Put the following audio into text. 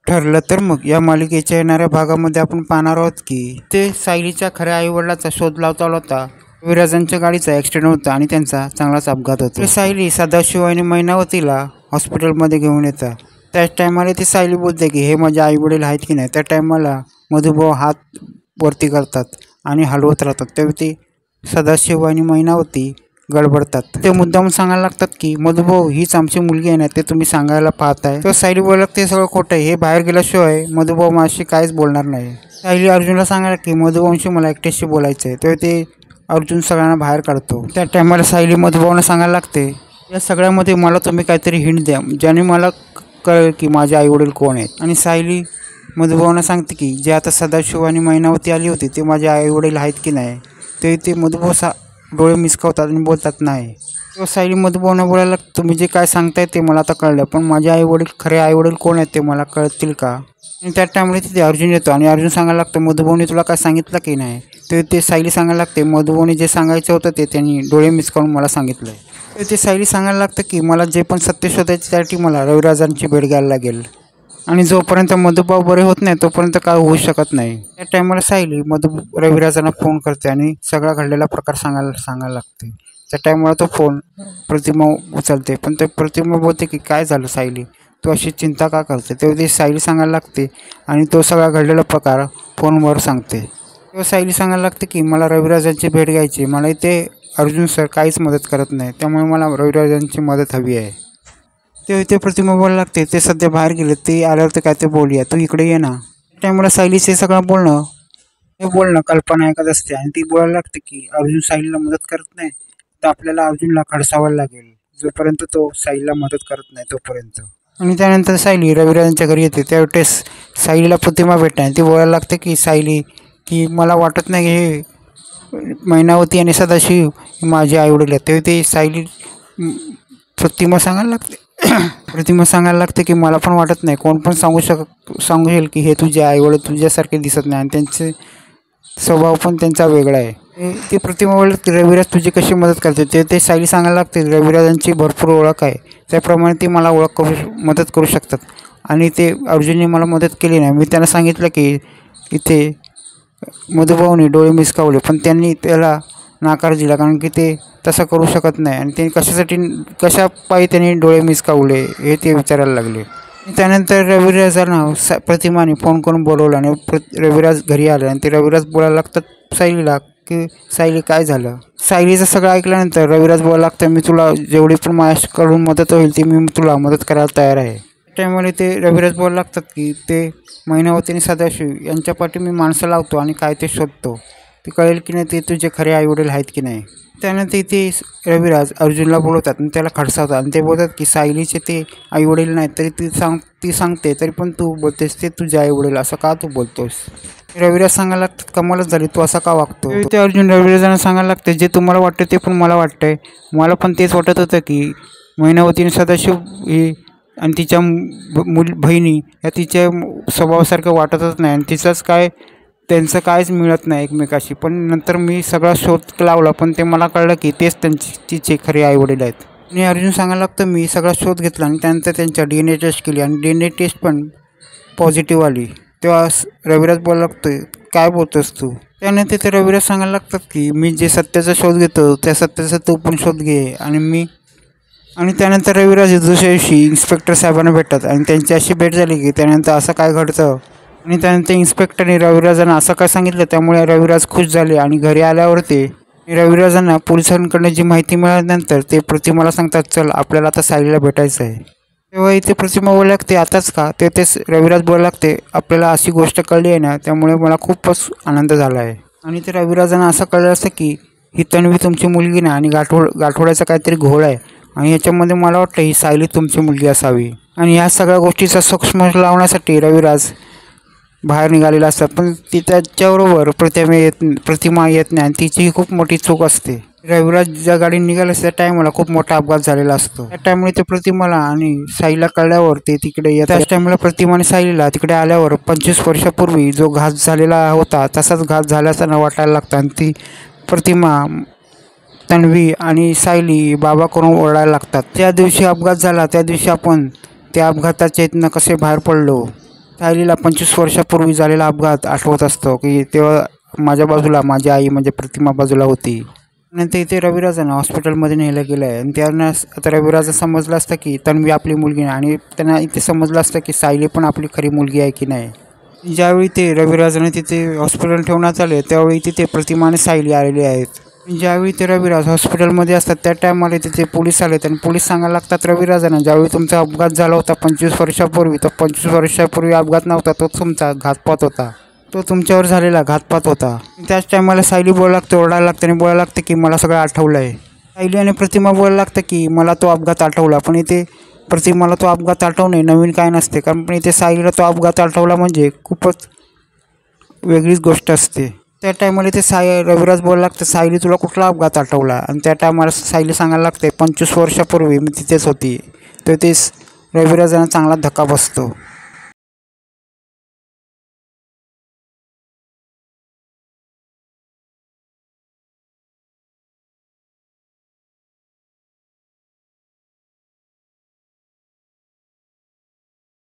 ठरलं तर मग या मालिकेच्या येणाऱ्या भागामध्ये आपण पाहणार आहोत की ते सायलीच्या खऱ्या आईवडिलाचा शोध लावता लावता विराजांच्या गाडीचा ॲक्सिडेंट होता आणि त्यांचा चांगलाच अपघात होतो. सायली सदाशिव आणि मैनावतीला हॉस्पिटलमध्ये घेऊन येतात. त्याच टायमाला ती सायली बोलते की हे माझे आईवडील आहेत की नाही. त्या टायमाला मधुभाऊ हात वरती करतात आणि हलवत राहतात. तेव्हा ते सदाशिव आणि मैनावती गडबडतात. ते मुद्दाम सांगायला लागतात की मधुभाऊ हीच आमची मुलगी आहे ना, ते तुम्ही सांगायला पाहताय. तर सायली बोलत ते सगळं खोटं आहे. हे बाहेर गेल्याशिवाय मधुभाऊ माझ्याशी काहीच बोलणार नाही. सायली अर्जुनला सांगायला की मधुभाऊंशी मला एकट्याशी बोलायचं आहे. तेव्हा ते अर्जुन सगळ्यांना बाहेर काढतो. त्या टायमाला सायली मधुभाऊंना सांगायला लागते या सगळ्यामध्ये मला तुम्ही काहीतरी हिंट द्या ज्याने मला कळेल की माझे आईवडील कोण आहेत. आणि सायली मधुभाऊंना सांगते की जे आता सदाशिव आणि मैनावती आली होती ते माझे आईवडील आहेत की नाही. ते मधुभाऊ डोळे मिसकावतात आणि बोलतात नाही. तेव्हा सायली मधुभाऊंना बोलायला तुम्ही जे काय सांगताय ते मला आता कळलं, पण माझे आईवडील खरे आईवडील कोण आहेत ते मला कळतील का. आणि त्या टायमाला तिथे अर्जुन येतो आणि अर्जुन सांगायला लागतं मधुभाऊने तुला काय सांगितलं की नाही. ते सायली सांगायला लागते मधुभाऊने जे सांगायचं होतं ते त्यांनी डोळे मिसकावून मला सांगितलं आहे. तर ते सायली सांगायला लागतं की मला जे पण सत्य शोधायचे त्यासाठी मला रविराजांची भेट घ्यायला लागेल आणि जोपर्यंत मधुभाऊ बरे होत नाही तोपर्यंत काय होऊ शकत नाही. त्या टायमाला सायली रविराजांना फोन करते आणि सगळा घडलेला प्रकार सांगायला लागते. त्या टायमाला तो फोन प्रतिमा उचलते, पण ते प्रतिमा बोलते की काय झालं सायली, तू अशी चिंता का करते. तेव्हा ती सायली सांगायला लागते आणि तो सगळा घडलेला प्रकार फोनवर सांगते. तेव्हा सायली सांगायला लागते की मला रविराजांची भेट घ्यायची, मला इथे अर्जुन सर काहीच मदत करत नाही, त्यामुळे मला रविराजांची मदत हवी आहे. तेव्हा ते प्रतिमा बोलायला लागते ते सध्या बाहेर गेले, ते आल्यावर ते काय ते बोलूया, तू इकडे ये ना. त्यामुळे सायलीचे सगळं बोलणं कल्पना ऐकत असते आणि ती बोलायला लागते की अर्जुन सायलीला मदत करत नाही तर आपल्याला अर्जुनला खडसावायला लागेल जोपर्यंत तो सायलीला मदत करत नाही तोपर्यंत. आणि त्यानंतर सायली रविराजांच्या घरी येते. त्यावेळेस सायलीला प्रतिमा भेटते आणि ती बोलायला लागते की सायली की मला वाटत नाही हे मैनावती आणि सदाशिव माझे आईवडील आहेत. तेव्हा ते सायली प्रतिमा सांगायला लागते की मला पण वाटत नाही, कोण पण सांगू येईल की हे तुझे आईवडील तुझ्यासारखे दिसत नाही आणि त्यांचे स्वभाव पण त्यांचा वेगळा आहे. ती प्रतिमा बोलते रविराज तुझी कशी मदत करते. ते सायली सांगायला लागते रविराजांची भरपूर ओळख आहे, त्याप्रमाणे ती मला मदत करू शकतात आणि ते अर्जुनने मला मदत केली नाही. मी त्यांना सांगितलं की इथे मधुभाऊने डोळे मिसकावले, पण त्यांनी त्याला नकार दिला कारण की ते तसं करू शकत नाही आणि ते कशा पायी त्यांनी डोळे मिसकावले हे ते विचारायला लागले. त्यानंतर रविराजांना प्रतिमाने फोन करून बोलवलं आणि रविराज घरी आले आणि ते रविराज बोलायला लागतात सायलीला की सायली काय झालं. सायलीचं सगळं ऐकल्यानंतर रविराज बोलायला लागतं मी तुला जेवढी पण माझ्याकडून मदत होईल ती मी तुला मदत करायला तयार आहे. त्यामुळे ते रविराज बोलायला लागतात की ते मैनावती आणि सदाशिव यांच्या पाठी मी माणसं लावतो आणि काय ते शोधतो, ते कळेल की नाही ते तुझे खरे आईवडील आहेत की नाही. त्यानंतर इथे रविराज अर्जुनला बोलवतात आणि त्याला खडसावतात आणि ते बोलतात की सायलीचे ते आईवडील नाहीत तरी ती सांगते तरी पण तू बोलतेस ते तुझे आईवडील, असं का तू बोलतोस. रविराज सांगायला लागतात कमालच झाली, तू असा का वागतो. ते अर्जुन रविराजांना सांगायला लागते जे तुम्हाला वाटतं ते पण मला वाटतंय. मला पण तेच वाटत होतं की मैनावती आणि सदाशिव ही आणि तिच्या बहिणी या तिच्या स्वभावासारखं वाटतच नाही आणि त्यांचं काहीच मिळत नाही एकमेकाशी. पण नंतर मी सगळा शोध लावला पण ते मला कळलं की तेच तिचे खरे आईवडील आहेत. आणि अर्जुन सांगायला लागतं मी सगळा शोध घेतला आणि त्यानंतर त्यांच्या DNA टेस्ट केली आणि DNA टेस्ट पण पॉझिटिव्ह आली. तेव्हा रविराज बोलायला लागतं काय बोलतोस तू. त्यानंतर ते रविराज सांगायला लागतात की मी जे सत्याचा शोध घेतो त्या सत्याचा तू पण शोध घे. आणि त्यानंतर रविराज दुसऱ्या दिवशी इन्स्पेक्टर साहेबांना भेटतात आणि त्यांची अशी भेट झाली की त्यानंतर असं काय घडतं आणि त्यानंतर इन्स्पेक्टरने रविराजांना असं काय सांगितलं. त्यामुळे रविराज खुश झाले आणि घरी आल्यावर ते रविराजांना पोलिसांकडनं जी माहिती मिळाल्यानंतर ते प्रतिमाला सांगतात चल आपल्याला आता सायलीला भेटायचं आहे. तेव्हा इथे प्रतिमा बोलायला लागते आताच का. तेच रविराज बोलायला लागते आपल्याला अशी गोष्ट कळली आहे ना त्यामुळे मला खूपच आनंद झाला आहे. आणि ते रविराजांना असं कळलं असतं की ही तन्वी तुमची मुलगी नाही आणि गाठोड्याचा काहीतरी घोळ आहे आणि याच्यामध्ये मला वाटतं ही सायली तुमची मुलगी असावी. आणि ह्या सगळ्या गोष्टीचा सूक्ष्म लावण्यासाठी रविराज बाहेर निघालेला असतात, पण त्याच्याबरोबर प्रतिमा येत नाही आणि तिचीही खूप मोठी चूक असते. रविराज ज्या गाडीने निघाला त्या टायमाला खूप मोठा अपघात झालेला असतो. त्या टायमुळे ते प्रतिमाला आणि सायलीला कळल्यावर ते तिकडे येतात. त्याच टायमाला प्रतिमाने सायलीला तिकडे आल्यावर 25 वर्षापूर्वी जो घात झालेला होता तसाच घात झाल्याचं वाटायला लागतं आणि ती प्रतिमा तन्वी आणि सायली बाबा करून ओरडायला लागतात. त्या दिवशी अपघात झाला त्या दिवशी आपण त्या अपघाताच्या इथनं कसे बाहेर पडलो सायलीला 25 वर्षापूर्वी झालेला अपघात आठवत असतो की तेव्हा माझ्या बाजूला माझी आई म्हणजे प्रतिमा बाजूला होती. नंतर इथे रविराजांना हॉस्पिटलमध्ये नेलं गेलं आहे आणि त्यांना आता रविराजा समजलं असतं की तन्वी आपली मुलगी नाही आणि त्यांना इथे समजलं असतं की सायली पण आपली खरी मुलगी आहे की नाही. ज्यावेळी ते रविराजांना तिथे हॉस्पिटल ठेवण्यात आले त्यावेळी तिथे प्रतिमा आणि सायली आलेली आहेत. ज्यावेळी ते रविराज हॉस्पिटलमध्ये असतात त्या टायमाला तिथे पोलीस आले आणि पोलीस सांगायला लागतात रविराजांना ज्यावेळी तुमचा अपघात झाला होता 25 वर्षापूर्वी, तर 25 वर्षापूर्वी अपघात नव्हता, तो तुमचा घातपात होता. तो तुमच्यावर झालेला घातपात होता. त्याच टायमाला सायली बोलायला लागते, ओरडायला लागते आणि बोलायला लागते की मला सगळं आठवलं आहे. सायली आणि प्रतिमा बोलायला लागतं की मला तो अपघात आठवला, पण इथे प्रतिमाला तो अपघात आठवणे नवीन काय नसते, कारण पण इथे सायलीला तो अपघात आठवला म्हणजे खूपच वेगळीच गोष्ट असते. त्या टायमाला ते रविराज बोलायला लागतं सायली तुला कुठला अपघात आठवला, आणि त्या टायमाला सायली सांगायला लागते 25 वर्षापूर्वी मी तिथेच होती. तर ते रविराजांना चांगला धक्का बसतो.